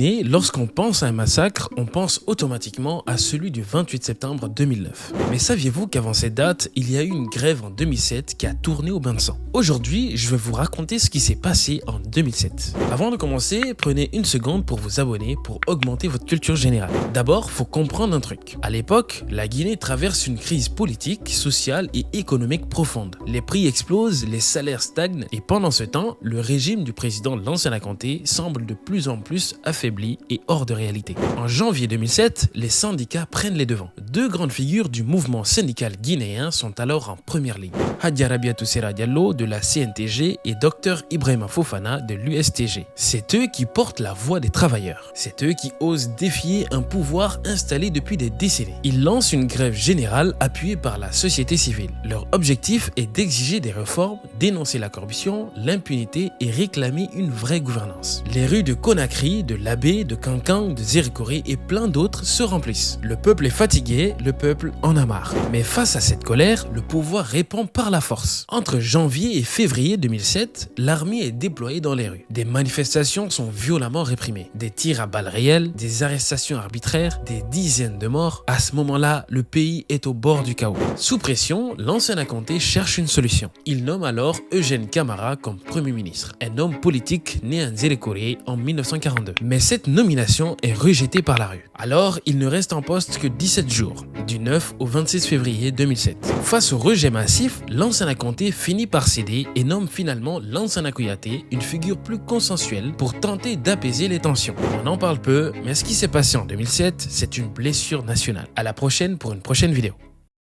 Guinée, lorsqu'on pense à un massacre, on pense automatiquement à celui du 28 septembre 2009. Mais saviez-vous qu'avant cette date, il y a eu une grève en 2007 qui a tourné au bain de sang? Aujourd'hui, je vais vous raconter ce qui s'est passé en 2007. Avant de commencer, prenez une seconde pour vous abonner pour augmenter votre culture générale. D'abord, faut comprendre un truc. À l'époque, la Guinée traverse une crise politique, sociale et économique profonde. Les prix explosent, les salaires stagnent et pendant ce temps, le régime du président Lansana Conté semble de plus en plus affaibli et hors de réalité. En janvier 2007, les syndicats prennent les devants. Deux grandes figures du mouvement syndical guinéen sont alors en première ligne. Hadja Rabiatou Serra Diallo de la CNTG et Dr Ibrahima Fofana de l'USTG. C'est eux qui portent la voix des travailleurs. C'est eux qui osent défier un pouvoir installé depuis des décennies. Ils lancent une grève générale appuyée par la société civile. Leur objectif est d'exiger des réformes, dénoncer la corruption, l'impunité et réclamer une vraie gouvernance. Les rues de Conakry, de Labé, de Kankan, de Zérykoré et plein d'autres se remplissent. Le peuple est fatigué, le peuple en a marre. Mais face à cette colère, le pouvoir répond par la force. Entre janvier et février 2007, l'armée est déployée dans les rues. Des manifestations sont violemment réprimées. Des tirs à balles réelles, des arrestations arbitraires, des dizaines de morts. À ce moment-là, le pays est au bord du chaos. Sous pression, Lansana Conté cherche une solution. Il nomme alors Eugène Camara comme Premier ministre, un homme politique né à Zérykoré en 1942. Mais cette nomination est rejetée par la rue. Alors, il ne reste en poste que 17 jours, du 9 au 26 février 2007. Face au rejet massif, Lansana Conté finit par céder et nomme finalement Lansana Kouyaté, une figure plus consensuelle pour tenter d'apaiser les tensions. On en parle peu, mais ce qui s'est passé en 2007, c'est une blessure nationale. À la prochaine pour une prochaine vidéo.